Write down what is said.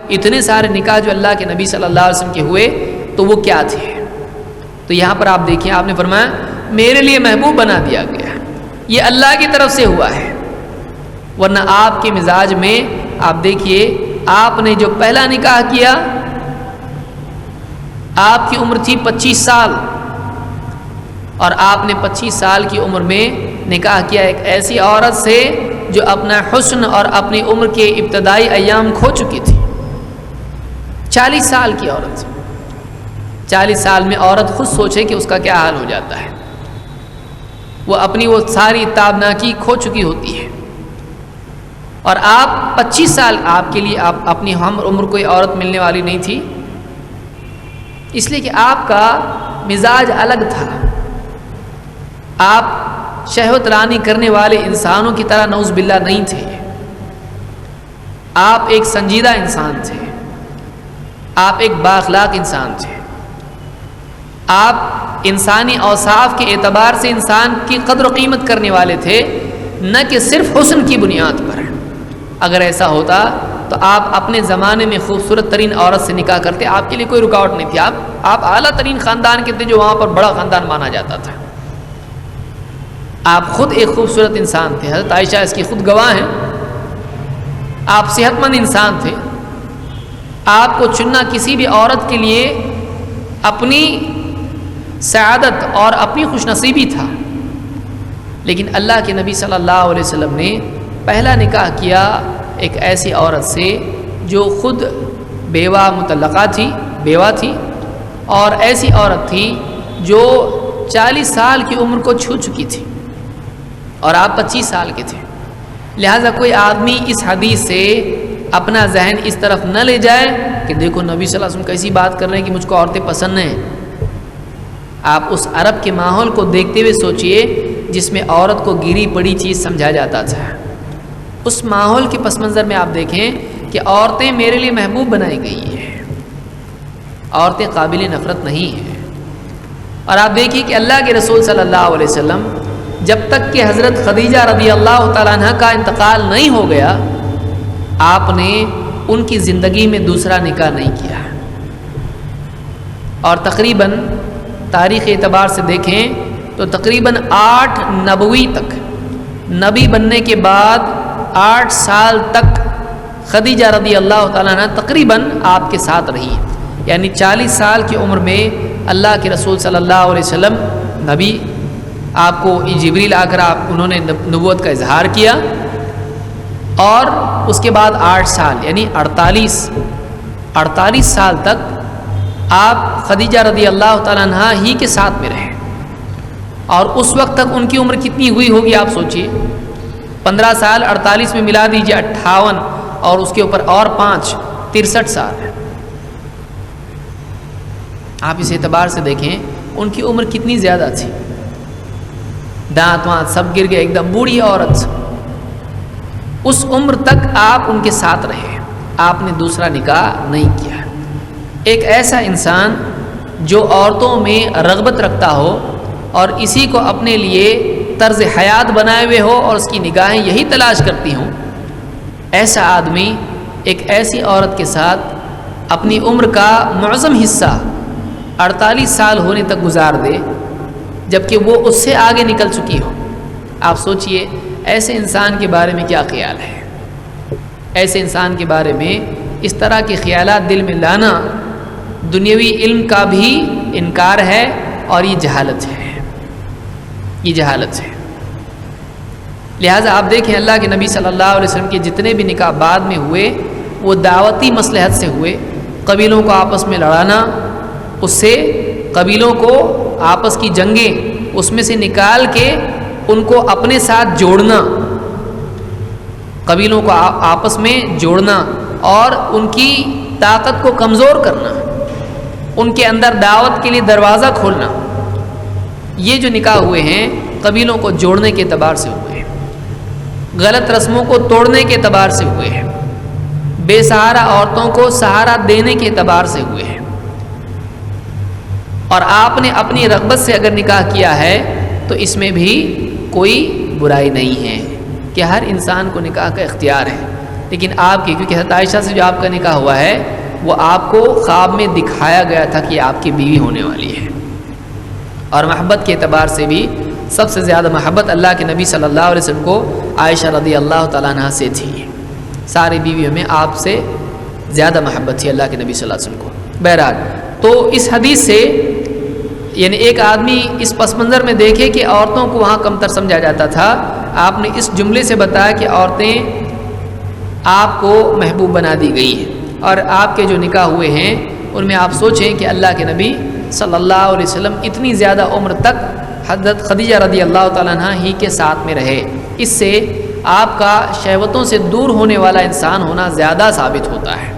اتنے سارے نکاح جو اللہ کے نبی صلی اللہ علیہ وسلم کے ہوئے تو وہ کیا تھے؟ تو یہاں پر آپ دیکھیں، آپ نے فرمایا میرے لیے محبوب بنا دیا گیا، یہ اللہ کی طرف سے ہوا ہے۔ ورنہ آپ کے مزاج میں آپ دیکھیے، آپ نے جو پہلا نکاح کیا آپ کی عمر تھی 25 سال، اور آپ نے 25 سال کی عمر میں نکاح کیا ایک ایسی عورت سے جو اپنا حسن اور اپنی عمر کے ابتدائی ایام کھو چکی تھی۔ 40 سال کی عورت، 40 سال میں عورت خود سوچے کہ اس کا کیا حال ہو جاتا ہے، وہ اپنی وہ ساری تابناکی کھو چکی ہوتی ہے، اور آپ 25 سال، آپ کے لیے آپ اپنی ہم عمر کوئی عورت ملنے والی نہیں تھی، اس لیے کہ آپ کا مزاج الگ تھا، آپ شہوت رانی کرنے والے انسانوں کی طرح نعوذ باللہ نہیں تھے، آپ ایک سنجیدہ انسان تھے، آپ ایک بااخلاق انسان تھے، آپ انسانی اوصاف کے اعتبار سے انسان کی قدر و قیمت کرنے والے تھے، نہ کہ صرف حسن کی بنیاد پر۔ اگر ایسا ہوتا تو آپ اپنے زمانے میں خوبصورت ترین عورت سے نکاح کرتے، آپ کے لیے کوئی رکاوٹ نہیں تھی، آپ اعلیٰ ترین خاندان کے تھے جو وہاں پر بڑا خاندان مانا جاتا تھا، آپ خود ایک خوبصورت انسان تھے، حضرت عائشہ اس کی خود گواہ ہیں، آپ صحت مند انسان تھے، آپ کو چننا کسی بھی عورت کے لیے اپنی سعادت اور اپنی خوش نصیبی تھا، لیکن اللہ کے نبی صلی اللہ علیہ وسلم نے پہلا نکاح کیا ایک ایسی عورت سے جو خود بیوہ مطلقہ تھی، بیوہ تھی، اور ایسی عورت تھی جو 40 سال کی عمر کو چھو چکی تھی، اور آپ 25 سال کے تھے۔ لہٰذا کوئی آدمی اس حدیث سے اپنا ذہن اس طرف نہ لے جائے کہ دیکھو نبی صلی اللہ علیہ وسلم کیسی بات کر رہے ہیں کہ مجھ کو عورتیں پسند ہیں۔ آپ اس عرب کے ماحول کو دیکھتے ہوئے سوچئے جس میں عورت کو گری پڑی چیز سمجھا جاتا تھا، اس ماحول کے پس منظر میں آپ دیکھیں کہ عورتیں میرے لیے محبوب بنائی گئی ہیں، عورتیں قابل نفرت نہیں ہیں۔ اور آپ دیکھیے کہ اللہ کے رسول صلی اللہ علیہ وسلم جب تک کہ حضرت خدیجہ رضی اللہ تعالیٰ عنہ کا انتقال نہیں ہو گیا، آپ نے ان کی زندگی میں دوسرا نکاح نہیں کیا، اور تقریباً تاریخ اعتبار سے دیکھیں تو تقریباً 8 نبوی تک، نبی بننے کے بعد 8 سال تک خدیجہ رضی اللہ تعالیٰ عنہ تقریباً آپ کے ساتھ رہی، یعنی 40 سال کی عمر میں اللہ کے رسول صلی اللہ علیہ وسلم نبی، آپ کو جبریل آ کر انہوں نے نبوت کا اظہار کیا، اور اس کے بعد 8 سال یعنی 48 سال تک آپ خدیجہ رضی اللہ تعالیٰ عنہ ہی کے ساتھ میں رہے، اور اس وقت تک ان کی عمر کتنی ہوئی ہوگی آپ سوچئے، 15 سال 48 میں ملا دیجئے 58، اور اس کے اوپر اور 5 63 سال۔ آپ اس اعتبار سے دیکھیں ان کی عمر کتنی زیادہ تھی، دانت وانت سب گر گئے، ایک دم بوڑھی عورت، اس عمر تک آپ ان کے ساتھ رہے، آپ نے دوسرا نکاح نہیں کیا۔ ایک ایسا انسان جو عورتوں میں رغبت رکھتا ہو اور اسی کو اپنے لیے طرز حیات بنائے ہوئے ہو اور اس کی نگاہیں یہی تلاش کرتی ہوں، ایسا آدمی ایک ایسی عورت کے ساتھ اپنی عمر کا معظم حصہ 48 سال ہونے تک گزار دے، جبکہ وہ اس سے آگے نکل چکی ہو۔ آپ سوچئے ایسے انسان کے بارے میں کیا خیال ہے؟ ایسے انسان کے بارے میں اس طرح کے خیالات دل میں لانا دنیاوی علم کا بھی انکار ہے، اور یہ جہالت ہے، یہ جہالت ہے۔ لہٰذا آپ دیکھیں اللہ کے نبی صلی اللہ علیہ وسلم کے جتنے بھی نکاح بعد میں ہوئے وہ دعوتی مصلحت سے ہوئے، قبیلوں کو آپس میں لڑانا، اس سے قبیلوں کو آپس کی جنگیں اس میں سے نکال کے ان کو اپنے ساتھ جوڑنا، قبیلوں کو آپس میں جوڑنا اور ان کی طاقت کو کمزور کرنا، ان کے اندر دعوت کے لیے دروازہ کھولنا، یہ جو نکاح ہوئے ہیں قبیلوں کو جوڑنے کے اعتبار سے ہوئے ہیں، غلط رسموں کو توڑنے کے اعتبار سے ہوئے ہیں، بے سہارا عورتوں کو سہارا دینے کے اعتبار سے ہوئے ہیں۔ اور آپ نے اپنی رغبت سے اگر نکاح کیا ہے تو اس میں بھی کوئی برائی نہیں ہے کہ ہر انسان کو نکاح کا اختیار ہے، لیکن آپ کی، کیونکہ حضرت عائشہ سے جو آپ کا نکاح ہوا ہے وہ آپ کو خواب میں دکھایا گیا تھا کہ آپ کی بیوی ہونے والی ہے، اور محبت کے اعتبار سے بھی سب سے زیادہ محبت اللہ کے نبی صلی اللہ علیہ وسلم کو عائشہ رضی اللہ تعالیٰ عنہ سے تھی، ساری بیویوں میں آپ سے زیادہ محبت تھی اللہ کے نبی صلی اللہ علیہ وسلم کو۔ بہرحال تو اس حدیث سے یعنی ایک آدمی اس پس منظر میں دیکھے کہ عورتوں کو وہاں کمتر سمجھا جاتا تھا، آپ نے اس جملے سے بتایا کہ عورتیں آپ کو محبوب بنا دی گئی ہیں، اور آپ کے جو نکاح ہوئے ہیں ان میں آپ سوچیں کہ اللہ کے نبی صلی اللہ علیہ وسلم اتنی زیادہ عمر تک حضرت خدیجہ رضی اللہ تعالیٰ عنہ ہی کے ساتھ میں رہے، اس سے آپ کا شہوتوں سے دور ہونے والا انسان ہونا زیادہ ثابت ہوتا ہے۔